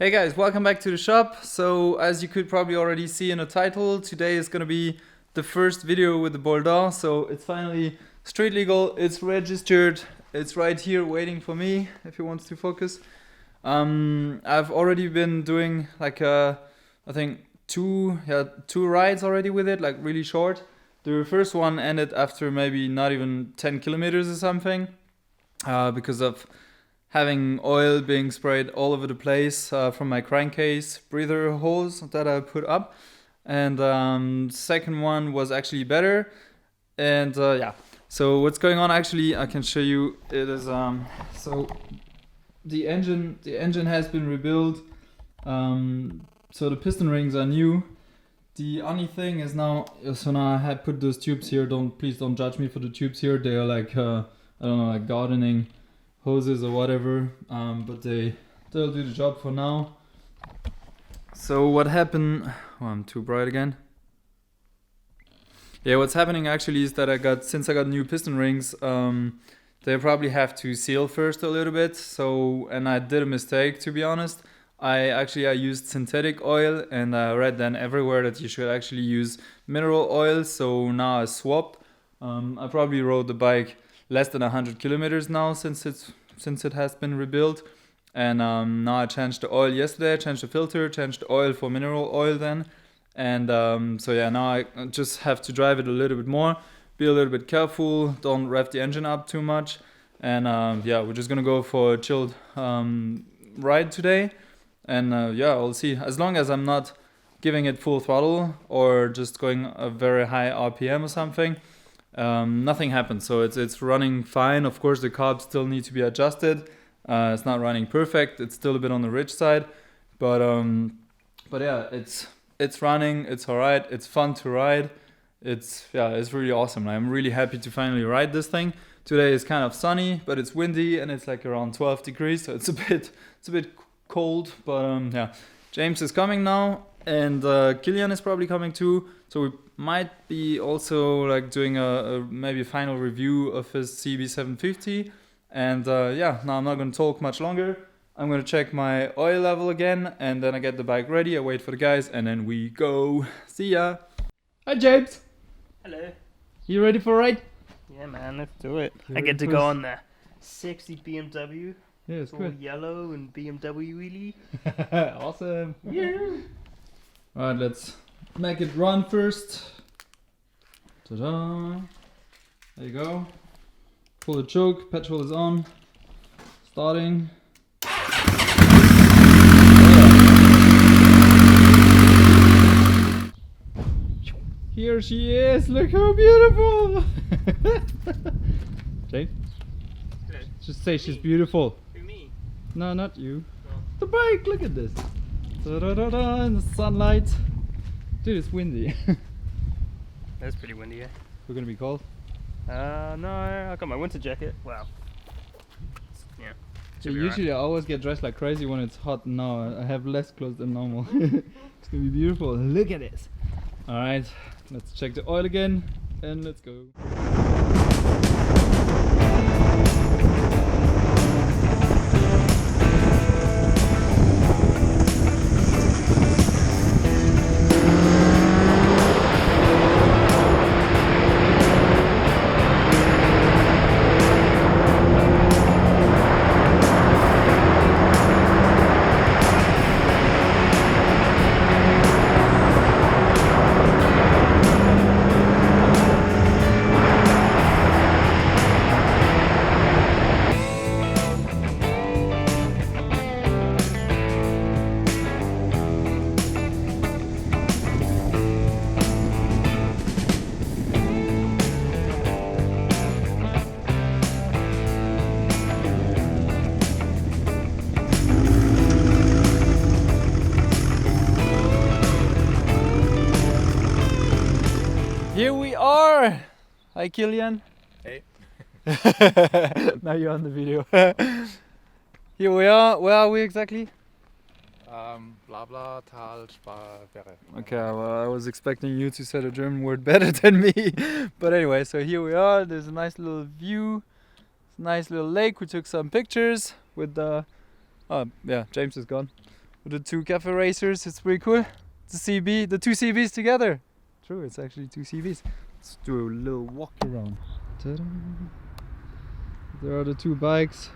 Hey guys, welcome back to the shop. So as you could probably already see in the title, today is gonna be the first video with the Bulldog. So it's finally street legal, it's registered, it's right here waiting for me if you want to focus. I've already been doing like I think two rides already with it, like really short. The first one ended after maybe not even 10 kilometers or something because of having oil being sprayed all over the place from my crankcase breather hose that I put up. And second one was actually better. And yeah, so what's going on actually, I can show you. It is so the engine has been rebuilt. So the piston rings are new. The only thing is now I had put those tubes here. Please don't judge me for the tubes here. They are like I don't know, like gardening hoses or whatever, but they'll do the job for now. So what happened, I'm too bright again. Yeah, what's happening actually is that since I got new piston rings, they probably have to seal first a little bit. So, and I did a mistake, to be honest. I used synthetic oil, and I read then everywhere that you should actually use mineral oil. So now I swapped. I probably rode the bike less than 100 kilometers now since it has been rebuilt, and now I changed the oil yesterday. I changed the filter, changed the oil for mineral oil then, and so yeah, now I just have to drive it a little bit more, be a little bit careful, don't rev the engine up too much, and yeah, we're just gonna go for a chilled ride today, and yeah, we'll see. As long as I'm not giving it full throttle or just going a very high RPM or something, nothing happens. So it's running fine. Of course, the carbs still need to be adjusted. It's not running perfect. It's still a bit on the rich side, but yeah, it's running. It's all right. It's fun to ride. It's really awesome. I'm really happy to finally ride this thing. Today is kind of sunny, but it's windy and it's like around 12 degrees, so it's a bit cold. But yeah, James is coming now, and Killian is probably coming too. So we might be also like doing a maybe final review of his CB750. And yeah, now I'm not going to talk much longer. I'm going to check my oil level again, and then I get the bike ready. I wait for the guys, and then we go. See ya. Hi, James. Hello. You ready for a ride? Yeah, man, let's do it. You're I get to first. go on the sexy BMW. Yeah, it's all good. yellow and BMW wheelie. Awesome. Yeah. Alright, let's make it run first. Ta-da! There you go. Pull the choke, petrol is on. Starting. Here she is, look how beautiful! Jane? Hello. Just say she's beautiful. Who, me? No, not you. Oh. The bike, look at this. Da-da-da-da, in the sunlight. Dude, it's windy. That's pretty windy, yeah. We're gonna be cold. No, I got my winter jacket. Wow. Yeah. So Should be usually I always get dressed like crazy when it's hot. Now I have less clothes than normal. It's gonna be beautiful. Look at this. Alright, let's check the oil again and let's go. Here we are! Hi Killian. Hey. Now you're on the video. Here we are. Where are we exactly? Bla bla Tal Sparre. Okay, well I was expecting you to say the German word better than me. But anyway, so here we are. There's a nice little view. Nice little lake. We took some pictures with the... Oh, yeah, James is gone. with the two cafe racers. It's pretty cool. The two CBs together. True, it's actually two CBs. Let's do a little walk around. Ta-da. There are the two bikes.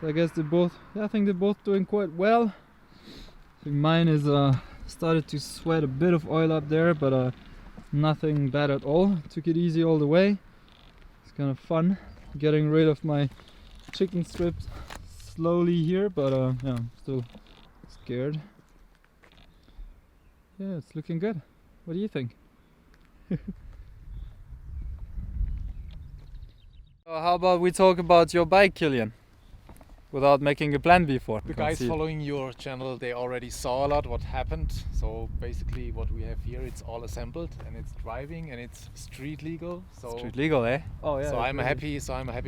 So I guess I think they're both doing quite well. I think mine is started to sweat a bit of oil up there, but nothing bad at all. Took it easy all the way. It's kind of fun getting rid of my chicken strips slowly here, but yeah, I'm still scared. Yeah, it's looking good. What do you think? How about we talk about your bike, Killian? Without making a plan before. The guys following your channel, they already saw a lot what happened. So basically what we have here, it's all assembled and it's driving and it's street legal. So street legal, eh? Oh yeah. So I'm a happy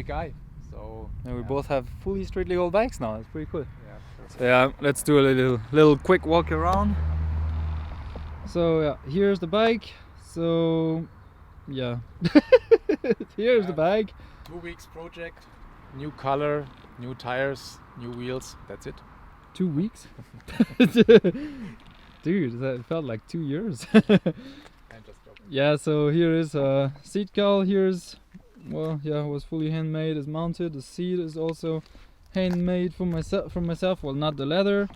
guy. So and we both have fully street legal bikes now. That's pretty cool. Yeah, sure. So yeah, let's do a little quick walk around. So yeah, here's the bike. So yeah, here's the bike. 2 weeks project, new color, new tires, new wheels. That's it. 2 weeks? Dude, that felt like 2 years. I'm just joking. Yeah, so here is a seat cowl. Here's, well, yeah, it was fully handmade. It's mounted. The seat is also handmade from myself. Well, not the leather.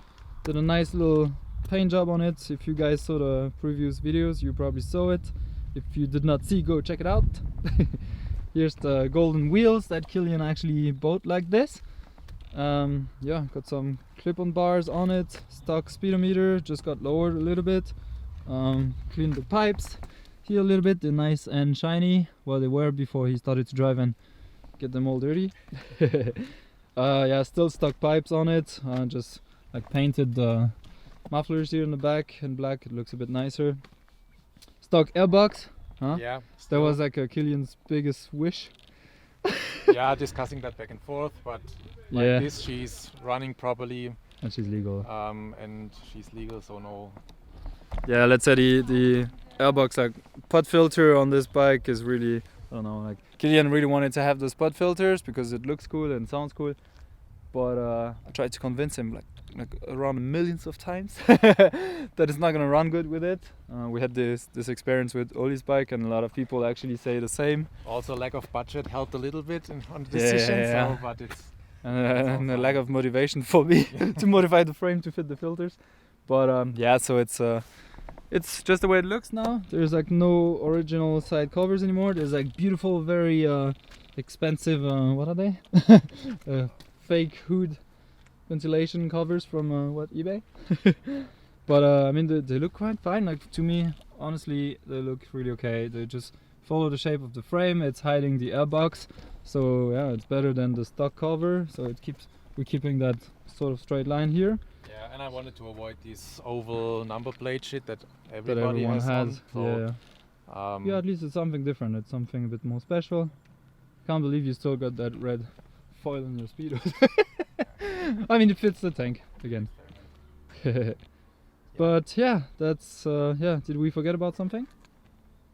Did a nice little paint job on it. If you guys saw the previous videos, you probably saw it. If you did not see, go check it out. Here's the golden wheels that Killian actually bought like this. Yeah, got some clip-on bars on it. Stock speedometer just got lowered a little bit. Cleaned the pipes here a little bit. They're nice and shiny. Well, they were before he started to drive and get them all dirty. Yeah, still stock pipes on it. Just like painted the mufflers here in the back in black. It looks a bit nicer. Stock airbox. Huh? Yeah. That was like a Killian's biggest wish. Yeah, discussing that back and forth, but like yeah, this, she's running properly. and she's legal. And she's legal, so no. Yeah, let's say the airbox, like pod filter on this bike is really, I don't know, like Killian really wanted to have the spot filters because it looks cool and sounds cool, but I tried to convince him like around millions of times that it's not gonna run good with it. We had this experience with Oli's bike, and a lot of people actually say the same. Also, lack of budget helped a little bit on the decision, yeah. So, but it's And a lack of motivation for me to modify the frame to fit the filters. But yeah, so it's just the way it looks now. There's like no original side covers anymore. There's like beautiful, very expensive, what are they? Fake hood ventilation covers from eBay. But I mean, they look quite fine. Like, to me, honestly, they look really okay. They just follow the shape of the frame. It's hiding the airbox, so yeah, it's better than the stock cover. So we're keeping that sort of straight line here. Yeah, and I wanted to avoid this oval number plate shit that That everybody everyone has. has. On, so, Yeah, at least it's something different. It's something a bit more special. Can't believe you still got that red foil in your Speedos. I mean, it fits the tank again. But yeah, that's yeah. Did we forget about something?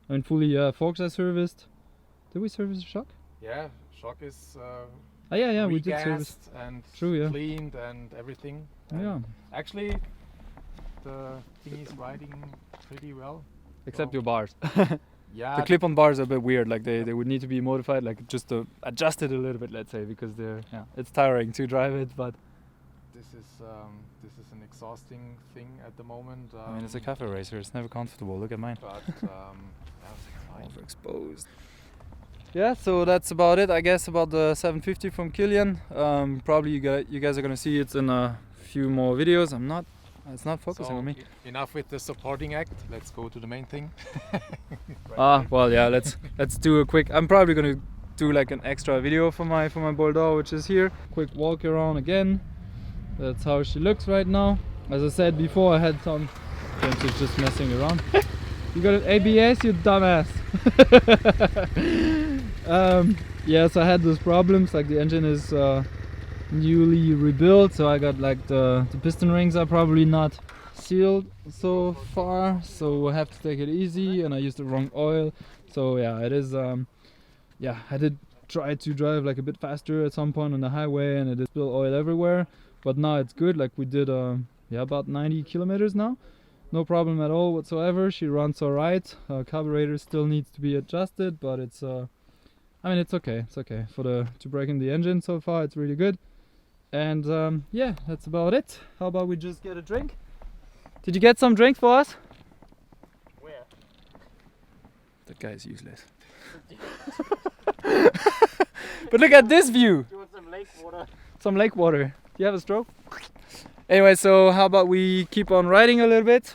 I mean, fully forks I serviced. Did we service the shock? yeah, shock is Yeah, we did service. regassed and True, yeah. cleaned and everything. And Yeah, actually, the thing is riding pretty well. except So, your bars. Yeah, The clip-on bars are a bit weird. Like they would need to be modified, like just to adjust it a little bit, let's say, because it's tiring to drive it. But this is an exhausting thing at the moment. I mean, it's a cafe racer. It's never comfortable. Look at mine. But yeah, it's Overexposed. Yeah, so that's about it, I guess, about the 750 from Killian. Probably you guys are gonna see it in a few more videos. It's not focusing on me. Enough with the supporting act. Let's go to the main thing. Well, yeah. Let's do a quick. I'm probably gonna do like an extra video for my Bulldog, which is here. Quick walk around again. That's how she looks right now. As I said before, I had some. She's just messing around. You got an ABS, you dumbass. Yes, I had those problems. Like the engine is newly rebuilt, so I got like the piston rings are probably not sealed so far, so I have to take it easy, and I used the wrong oil. So yeah, it is yeah, I did try to drive like a bit faster at some point on the highway, and it did spill oil everywhere, but now it's good. Like we did yeah, about 90 kilometers now. No problem at all whatsoever. She runs alright. Carburetor still needs to be adjusted, but it's I mean, it's okay. It's okay for to break in the engine so far. It's really good. And yeah, that's about it. How about we just get a drink? Did you get some drink for us? Where? That guy is useless. But look at this view. Do you want some lake water? Some lake water. Do you have a stroke? Anyway, so how about we keep on riding a little bit?